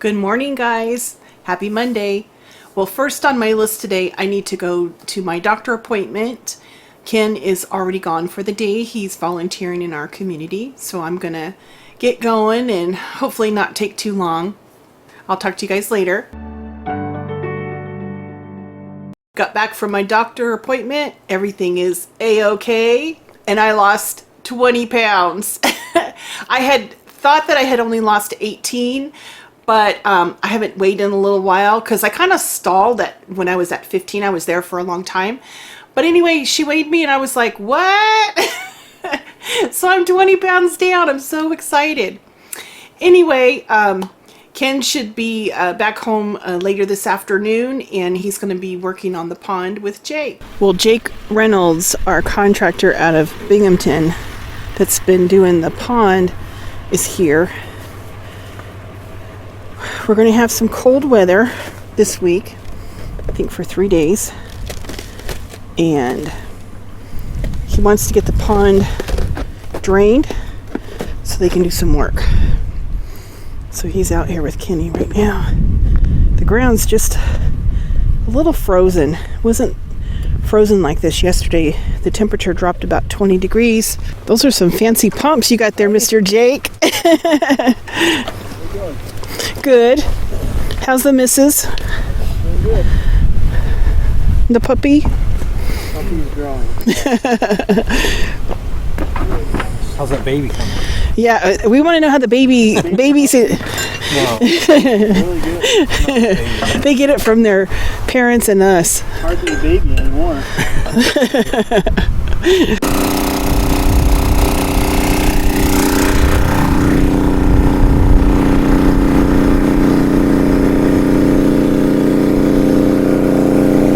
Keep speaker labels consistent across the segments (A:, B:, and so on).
A: Good morning, guys. Happy Monday. Well, first on my list today, I need to go to my doctor appointment. Ken is already gone for the day. He's volunteering in our community. So I'm going to get going and hopefully not take too long. I'll talk to you guys later. Got back from my doctor appointment. Everything is a-okay. And I lost 20 pounds. I had thought that I had only lost 18, but I haven't weighed in a little while because I kind of stalled at when I was at 15. I was there for a long time. But anyway, she weighed me and I was like, what? So I'm 20 pounds down. I'm so excited. Anyway, Ken should be back home later this afternoon, and he's going to be working on the pond with Jake. Well, Jake Reynolds, our contractor out of Binghamton that's been doing the pond, is here. We're going to have some cold weather this week, I think for 3 days. And he wants to get the pond drained so they can do some work. So he's out here with Kenny right now. The ground's just a little frozen. It wasn't frozen like this yesterday. The temperature dropped about 20 degrees. Those are some fancy pumps you got there, Mr. Jake. Good. How's the missus?
B: Good.
A: The puppy?
B: Puppy's growing. How's that baby coming?
A: Yeah, we want to know how the baby's it.
B: Wow. Really good.
A: They get it from their parents and us.
B: Hardly a baby anymore.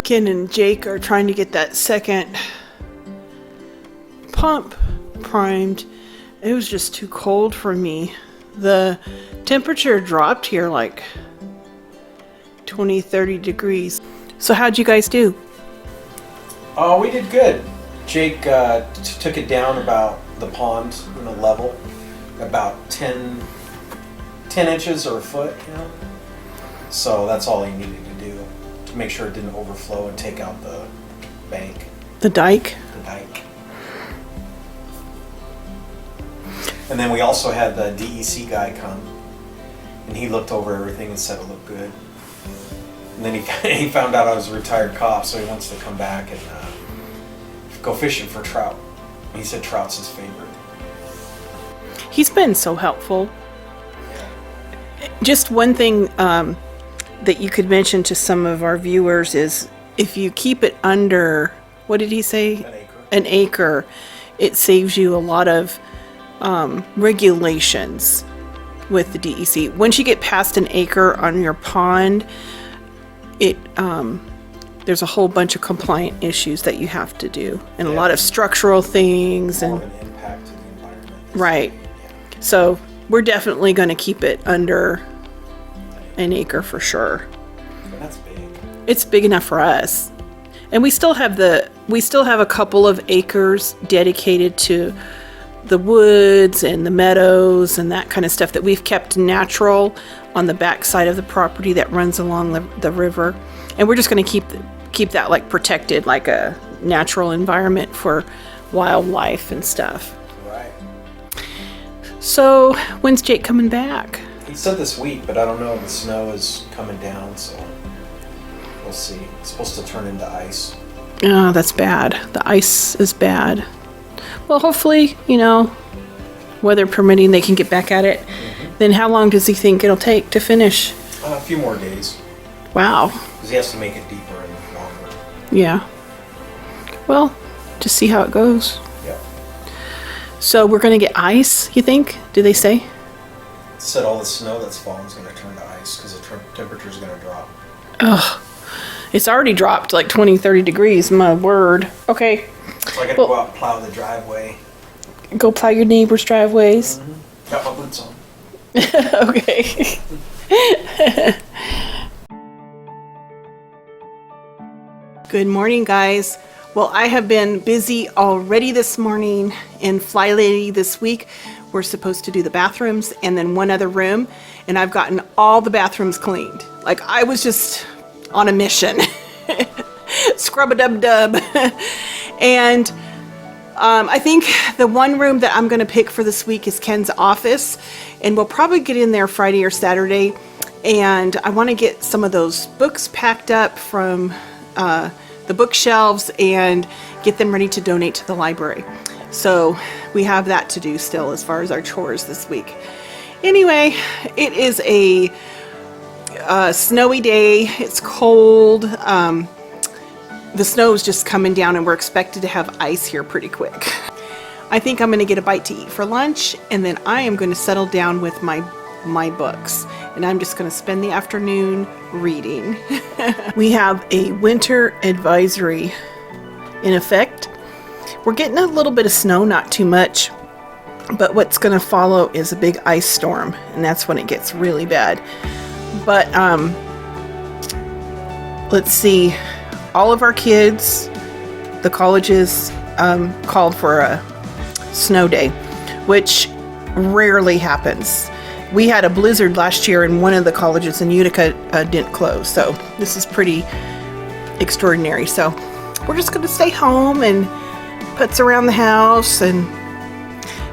A: Ken and Jake are trying to get that second pump primed. It was just too cold for me. The temperature dropped here like 20, 30 degrees. So how'd you guys do?
C: Oh, we did good. Jake took it down about the pond, level, about 10 inches or a foot, So that's all he needed to do to make sure it didn't overflow and take out the bank.
A: The dike?
C: The dike. And then we also had the DEC guy come, and he looked over everything and said it looked good. And then he found out I was a retired cop, so he wants to come back and go fishing for trout. He said trout's his favorite.
A: He's been so helpful. Just one thing that you could mention to some of our viewers is if you keep it under, what did he say? An acre. It saves you a lot of regulations with the DEC. Once you get past an acre on your pond, there's a whole bunch of compliant issues that you have to do, and a lot of structural things and
C: an impact to the environment.
A: Right. So we're definitely going to keep it under an acre for sure.
C: But that's big.
A: It's big enough for us, and we still have a couple of acres dedicated to the woods and the meadows and that kind of stuff that we've kept natural on the back side of the property that runs along the river, and we're just going to keep that like protected, like a natural environment for wildlife and stuff.
C: Right.
A: So when's Jake coming back?
C: He said this week, but I don't know if the snow is coming down, so we'll see. It's supposed to turn into ice.
A: Oh, that's bad. The ice is bad. Well, hopefully, weather permitting, they can get back at it. Mm-hmm. Then how long does he think it'll take to finish?
C: A few more days.
A: Wow.
C: Because he has to make it deeper and longer.
A: Yeah. Well, just see how it goes.
C: Yeah.
A: So we're going to get ice, you think? Do they say?
C: It said all the snow that's falling is going to turn to ice because the temperature is going to drop.
A: Ugh. It's already dropped like 20, 30 degrees, my word. Okay.
C: So I got to go out and plow the driveway.
A: Go plow your neighbor's driveways.
C: Mm-hmm. Got my boots on.
A: Okay. Good morning, guys. Well, I have been busy already this morning and Fly Lady this week. We're supposed to do the bathrooms and then one other room, and I've gotten all the bathrooms cleaned. Like, I was just on a mission. Scrub-a-dub-dub. And I think the one room that I'm going to pick for this week is Ken's office, and we'll probably get in there Friday or Saturday. And I want to get some of those books packed up from the bookshelves and get them ready to donate to the library. So we have that to do still as far as our chores this week. Anyway, it is a snowy day. It's cold. The snow is just coming down, and we're expected to have ice here pretty quick. I think I'm going to get a bite to eat for lunch, and then I am going to settle down with my books, and I'm just going to spend the afternoon reading. We have a winter advisory in effect. We're getting a little bit of snow, not too much, but what's going to follow is a big ice storm, and that's when it gets really bad. But let's see, all of our kids, the colleges called for a snow day, which rarely happens. We had a blizzard last year, and one of the colleges in Utica didn't close, so this is pretty extraordinary. So we're just going to stay home and putz around the house and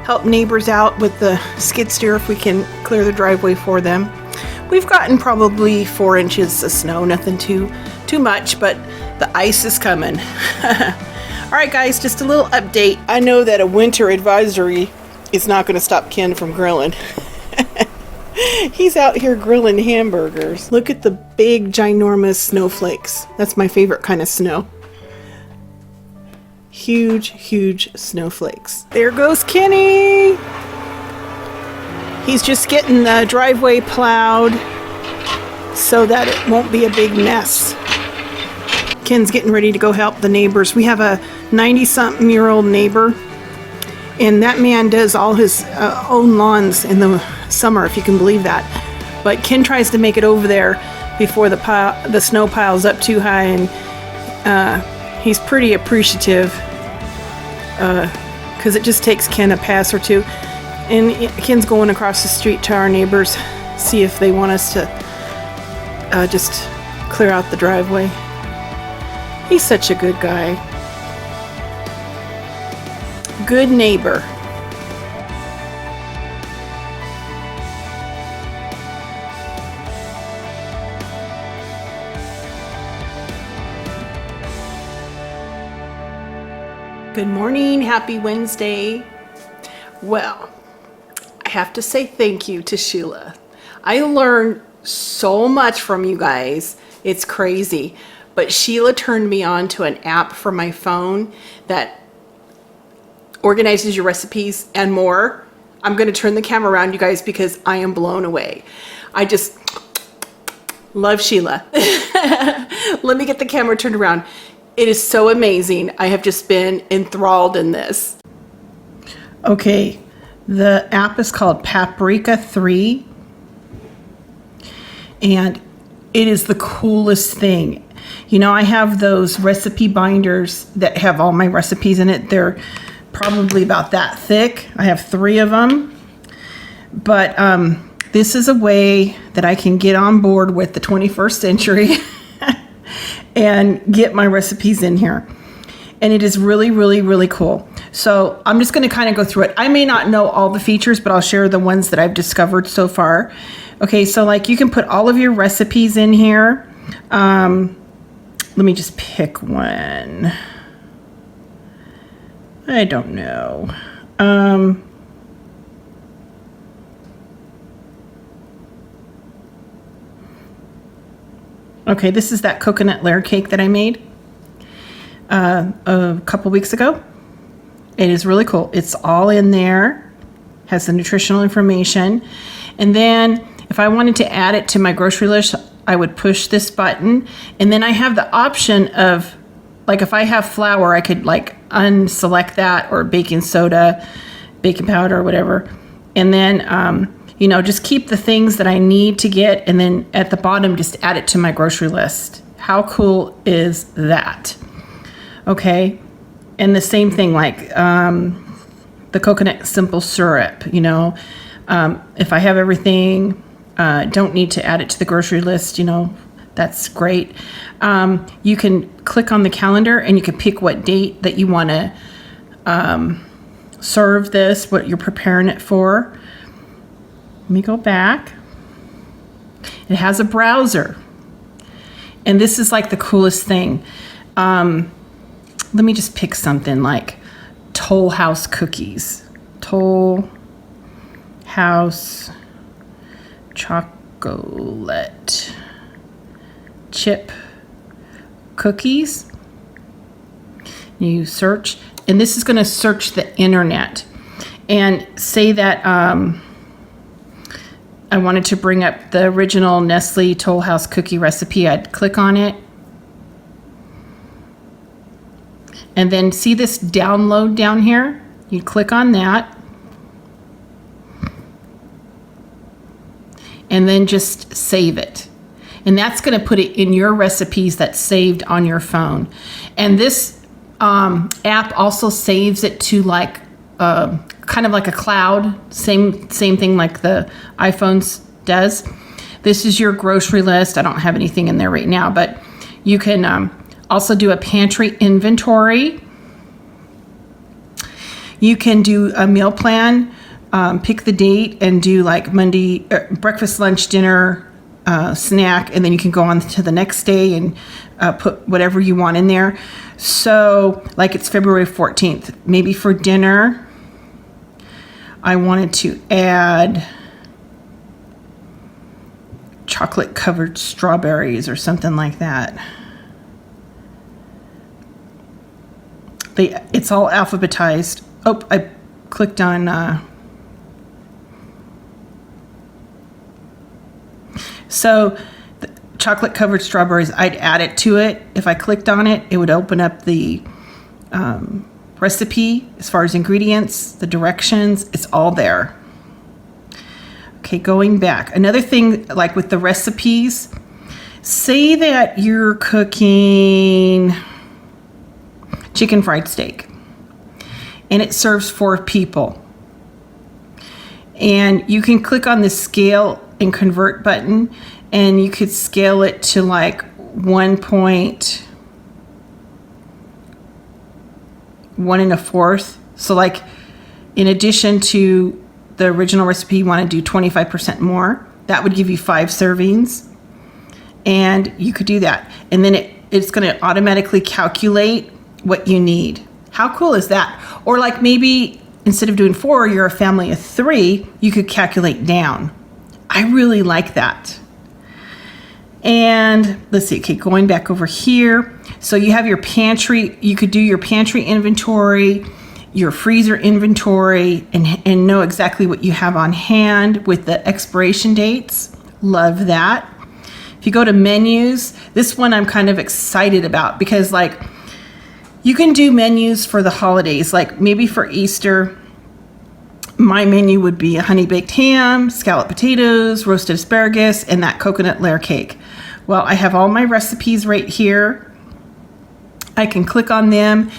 A: help neighbors out with the skid steer if we can clear the driveway for them. We've gotten probably 4 inches of snow, nothing too much, but the ice is coming. All right, guys, just a little update. I know that a winter advisory is not going to stop Ken from grilling. He's out here grilling hamburgers. Look at the big, ginormous snowflakes. That's my favorite kind of snow. Huge, huge snowflakes. There goes Kenny. He's just getting the driveway plowed so that it won't be a big mess. Ken's getting ready to go help the neighbors. We have a 90-something-year-old neighbor, and that man does all his own lawns in the summer, if you can believe that. But Ken tries to make it over there before the snow piles up too high, and he's pretty appreciative because it just takes Ken a pass or two. And Ken's going across the street to our neighbors, see if they want us to just clear out the driveway. He's such a good guy. Good neighbor. Good morning, happy Wednesday. Well, I have to say thank you to Sheila. I learned so much from you guys. It's crazy. But Sheila turned me on to an app for my phone that organizes your recipes and more. I'm going to turn the camera around, you guys, because I am blown away. I just love Sheila. Let me get the camera turned around. It is so amazing. I have just been enthralled in this. Okay, the app is called Paprika 3, and it is the coolest thing. You know, I have those recipe binders that have all my recipes in it. They're probably about that thick. I have 3 of them. But this is a way that I can get on board with the 21st century and get my recipes in here. And it is really, really, really cool. So I'm just going to kind of go through it. I may not know all the features, but I'll share the ones that I've discovered so far. Okay, so like you can put all of your recipes in here. Let me just pick one. I don't know. Okay, this is that coconut layer cake that I made a couple weeks ago. It is really cool. It's all in there, has the nutritional information. And then if I wanted to add it to my grocery list, I would push this button, and then I have the option of, like, if I have flour, I could like unselect that, or baking soda, baking powder, or whatever. And then, you know, just keep the things that I need to get, and then at the bottom, just add it to my grocery list. How cool is that? Okay. And the same thing, like, the coconut simple syrup, you know. If I have everything, don't need to add it to the grocery list, you know, that's great. You can click on the calendar and you can pick what date that you want to serve this, what you're preparing it for. Let me go back. It has a browser. And this is like the coolest thing. Let me just pick something like Toll House cookies. Toll House chocolate chip cookies. You search, and this is going to search the internet. And say that I wanted to bring up the original Nestle Toll House cookie recipe. I'd click on it. And then see this download down here? You click on that. And then just save it. And that's going to put it in your recipes that's saved on your phone. And this app also saves it to like kind of like a cloud, same thing like the iPhones does. This is your grocery list. I don't have anything in there right now, but you can also do a pantry inventory. You can do a meal plan, pick the date and do like Monday, breakfast, lunch, dinner, snack, and then you can go on to the next day and put whatever you want in there. So like it's February 14th, maybe for dinner, I wanted to add chocolate covered strawberries or something like that. It's all alphabetized. Oh, I clicked on so the chocolate covered strawberries, I'd add it to it. If I clicked on it, it would open up the recipe as far as ingredients, the directions, it's all there. Okay, going back. Another thing, like with the recipes, say that you're cooking chicken fried steak and it serves 4 people. And you can click on the scale and convert button and you could scale it to like 1.1 1/4. So like in addition to the original recipe, you want to do 25% more. That would give you 5 servings. And you could do that. And then it's going to automatically calculate what you need. How cool is that? Or like maybe instead of doing 4, you're a family of 3, you could calculate down. I really like that. And let's see, okay, going back over here. So you have your pantry, you could do your pantry inventory, your freezer inventory, and know exactly what you have on hand with the expiration dates. Love that. If you go to menus, this one I'm kind of excited about because like you can do menus for the holidays, like maybe for Easter, my menu would be a honey baked ham, scalloped potatoes, roasted asparagus, and that coconut layer cake. Well, I have all my recipes right here. I can click on them,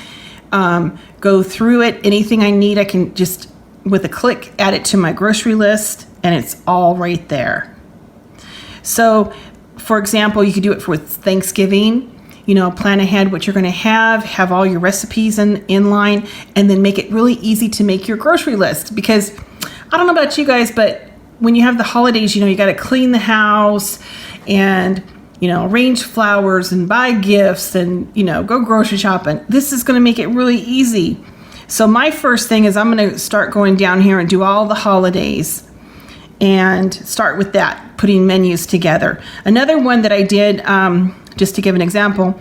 A: go through it. Anything I need, I can just, with a click, add it to my grocery list, and it's all right there. So, for example, you could do it for Thanksgiving. You know, plan ahead what you're going to have all your recipes in line, and then make it really easy to make your grocery list. Because I don't know about you guys, but when you have the holidays, you know, you got to clean the house and, you know, arrange flowers and buy gifts and, you know, go grocery shopping. This is going to make it really easy. So my first thing is I'm going to start going down here and do all the holidays and start with that, putting menus together. Another one that I did, just to give an example,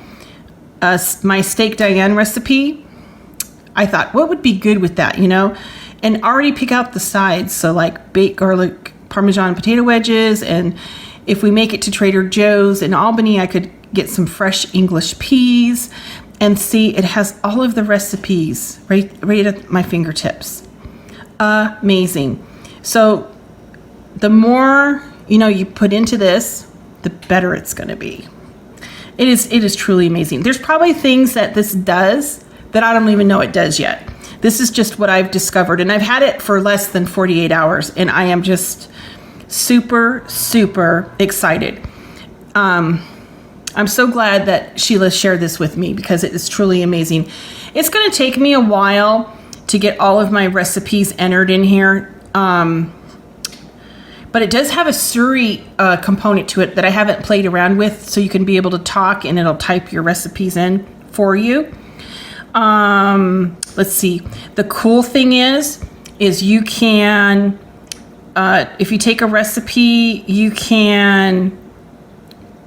A: my steak Diane recipe, I thought, what would be good with that, you know? And already pick out the sides. So like baked garlic Parmesan potato wedges. And if we make it to Trader Joe's in Albany, I could get some fresh English peas. And see, it has all of the recipes right at my fingertips. Amazing. So the more, you know, you put into this, the better it's going to be. It is truly amazing. There's probably things that this does that I don't even know it does yet. This is just what I've discovered, and I've had it for less than 48 hours, and I am just super, super excited. I'm so glad that Sheila shared this with me because it is truly amazing. It's going to take me a while to get all of my recipes entered in here. But it does have a Siri component to it that I haven't played around with, so you can be able to talk and it'll type your recipes in for you. Let's see. The cool thing is you can, if you take a recipe, you can,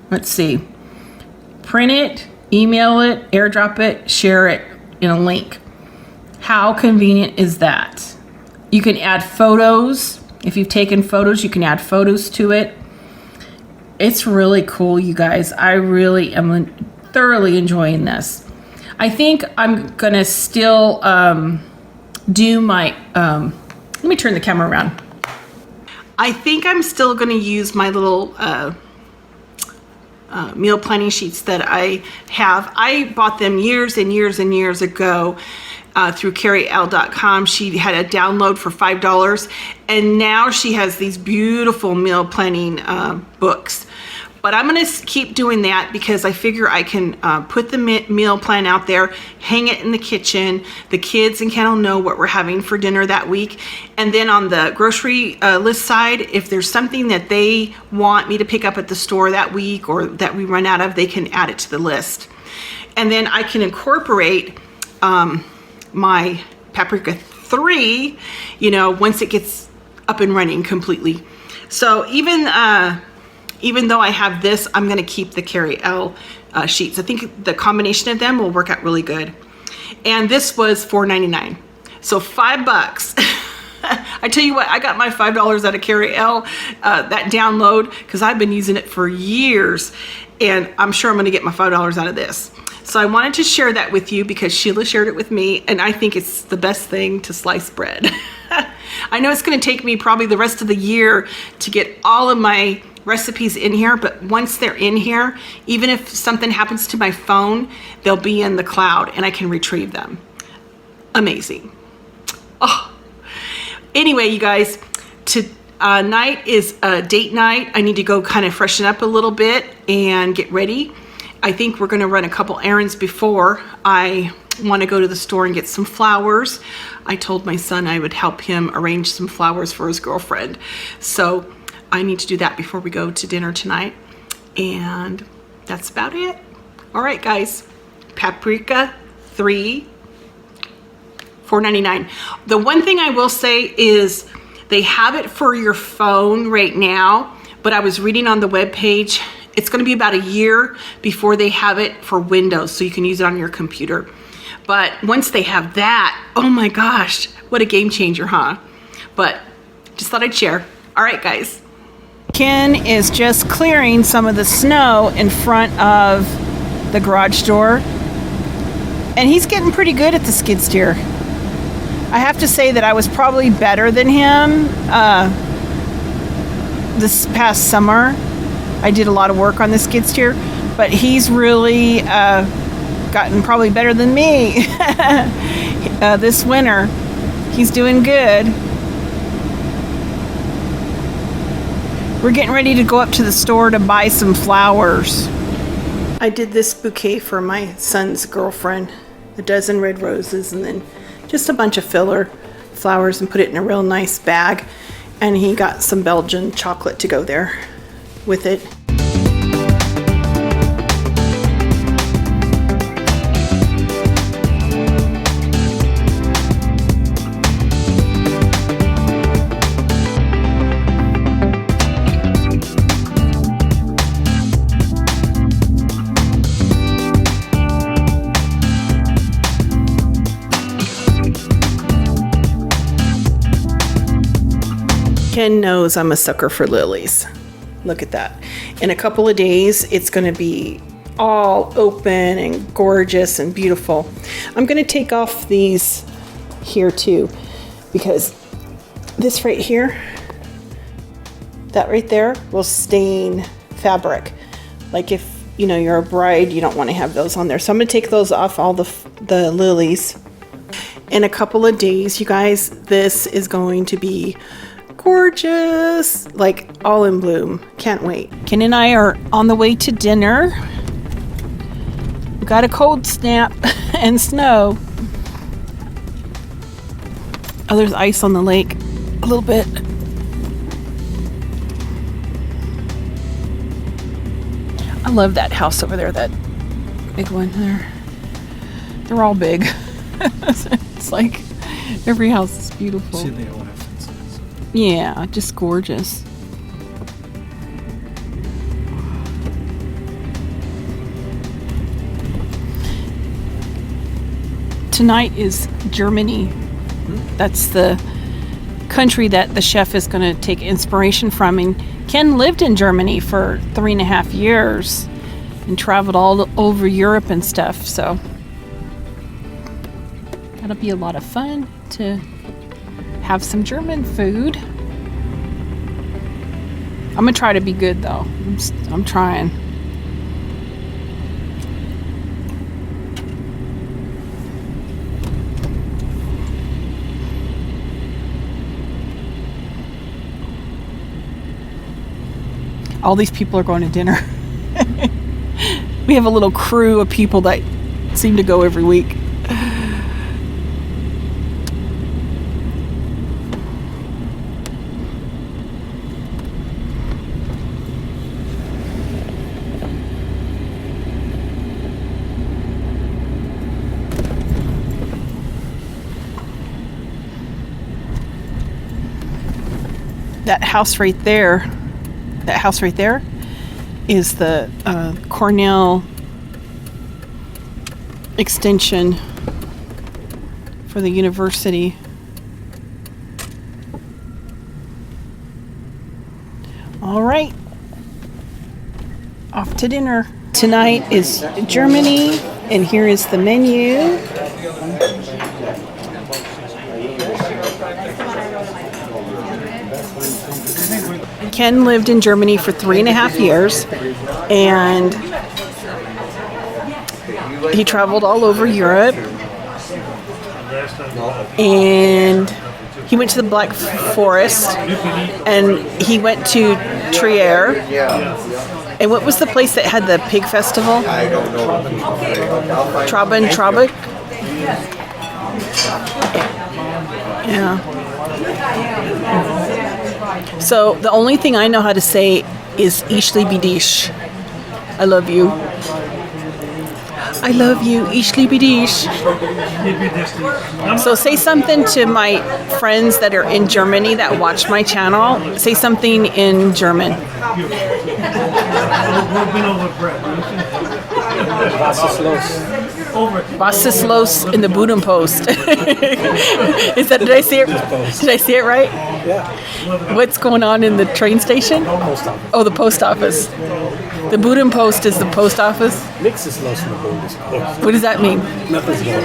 A: let's see, print it, email it, airdrop it, share it in a link. How convenient is that? You can add photos. If you've taken photos, you can add photos to it. It's really cool, you guys. I really am thoroughly enjoying this. I think I'm gonna still do my, let me turn the camera around. I think I'm still gonna use my little meal planning sheets that I have. I bought them years and years and years ago through CarrieL.com. She had a download for $5, and now she has these beautiful meal planning books. But I'm going to keep doing that because I figure I can put the meal plan out there, hang it in the kitchen. The kids and Ken will know what we're having for dinner that week. And then on the grocery list side, if there's something that they want me to pick up at the store that week or that we run out of, they can add it to the list. And then I can incorporate my paprika 3, you know, once it gets up and running completely. So even though I have this, I'm going to keep the CarrieL sheets. I think the combination of them will work out really good. And this was $4.99, so $5. I tell you what, I got my $5 out of CarrieL, that download, because I've been using it for years, and I'm sure I'm going to get my $5 out of this. So I wanted to share that with you because Sheila shared it with me, and I think it's the best thing to slice bread. I know it's going to take me probably the rest of the year to get all of my recipes in here, but once they're in here, even if something happens to my phone, they'll be in the cloud and I can retrieve them. Amazing. Oh, anyway, you guys, tonight is a date night. I need to go kind of freshen up a little bit and get ready. I think we're going to run a couple errands before I want to go to the store and get some flowers. I told my son I would help him arrange some flowers for his girlfriend. So I need to do that before we go to dinner tonight. And that's about it. All right, guys. Paprika 3, $4.99. The one thing I will say is they have it for your phone right now, but I was reading on the webpage, it's going to be about a year before they have it for Windows, so you can use it on your computer. But once they have that, oh my gosh, what a game changer, huh? But just thought I'd share. All right, guys. Ken is just clearing some of the snow in front of the garage door, and he's getting pretty good at the skid steer. I have to say that I was probably better than him this past summer. I did a lot of work on the skid steer, but he's really gotten probably better than me this winter. He's doing good. We're getting ready to go up to the store to buy some flowers. I did this bouquet for my son's girlfriend, a dozen red roses and then just a bunch of filler flowers, and put it in a real nice bag. And he got some Belgian chocolate to go there with it. Ken knows I'm a sucker for lilies. Look at that. In a couple of days, it's going to be all open and gorgeous and beautiful. I'm going to take off these here too, because this right here, that right there will stain fabric. Like if, you know, you're a bride, you don't want to have those on there. So I'm going to take those off, all the lilies. in a couple of days, you guys. This is going to be gorgeous, like all in bloom. Can't wait. Ken and I are on the way to dinner. We got a cold snap and snow. Oh, there's ice on the lake a little bit. I love that house over there, that big one there. They're all big. It's like every house is beautiful.
B: See, they all have fences.
A: Yeah, just gorgeous. Tonight is Germany. That's the country that the chef is going to take inspiration from. And Ken lived in Germany for 3.5 years and traveled all over Europe and stuff. So that'll be a lot of fun to have some German food. I'm going to try to be good though. I'm trying. All these people are going to dinner. We have a little crew of people that seem to go every week. That house right there is the Cornell extension for the university. All right, off to dinner. Tonight is Germany, and here is the menu. Ken lived in Germany for 3.5 years, and he traveled all over Europe, and he went to the Black Forest, and he went to Trier. And what was the place that had the pig festival? Traubentraubek? Yeah. So the only thing I know how to say is Ich liebe dich. I love you. I love you. Ich liebe dich. So say something to my friends that are in Germany that watch my channel. Say something in German. Was ist los in the Budenpost? Is that, did I say it right?
B: Yeah.
A: What's going on in the train station?
B: Post office.
A: Oh, the post office. The Budenpost is the post office?
B: Nix is los in the Bundespost.
A: What does that mean?
B: Nothing's going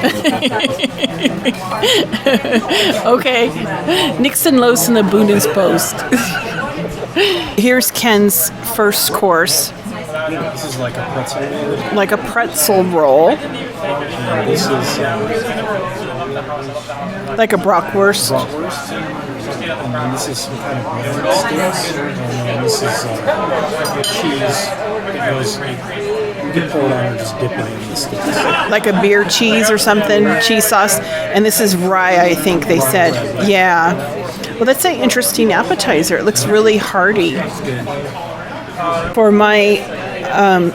B: on.
A: Okay. Nixon los in the Bundespost. Here's Ken's first course.
B: This is like a pretzel.
A: Like a pretzel roll.
B: And this is
A: Like a bratwurst.
B: bratwurst. And then this is some kind of bread sticks. And then this is cheese. It goes, you can pour it on or just dip it in the sticks.
A: Like a beer cheese or something, cheese sauce. And this is rye, I think they said. Yeah. Well, that's an interesting appetizer. It looks really hearty.
B: It's good.
A: For my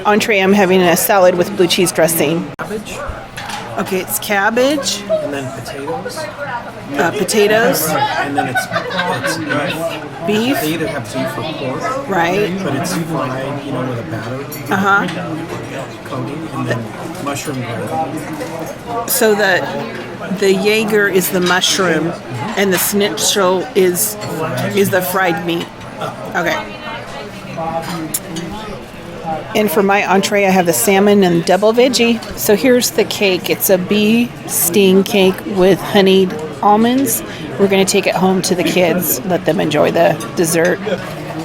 A: entree, I'm having a salad with blue cheese dressing.
B: Cabbage.
A: Okay, it's cabbage,
B: And then potatoes.
A: potatoes,
B: And then it's beef.
A: beef,
B: They either have beef or pork.
A: right?
B: But it's fried, with a batter
A: Uh-huh.
B: coating. And then mushroom bread.
A: So the Jaeger is the mushroom, and the schnitzel is the fried meat. Okay. And for my entree, I have the salmon and double veggie. So here's the cake. It's a bee sting cake with honeyed almonds. We're going to take it home to the kids, let them enjoy the dessert.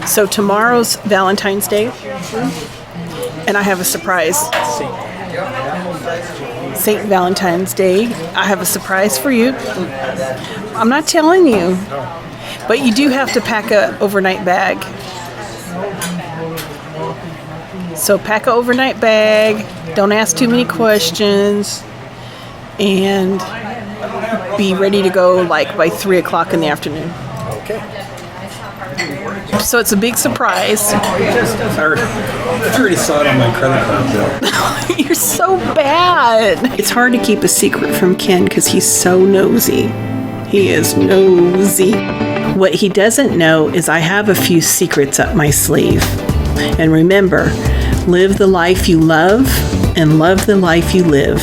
A: So tomorrow's Valentine's Day, and I have a surprise. St. Valentine's Day, I have a surprise for you. I'm not telling you, but you do have to pack a overnight bag. So pack an overnight bag, don't ask too many questions, and be ready to go like by 3 o'clock in the afternoon.
B: Okay.
A: So it's a big surprise.
B: I already saw it on my credit card bill.
A: You're so bad. It's hard to keep a secret from Ken because he's so nosy. He is nosy. What he doesn't know is I have a few secrets up my sleeve. And remember, live the life you love and love the life you live.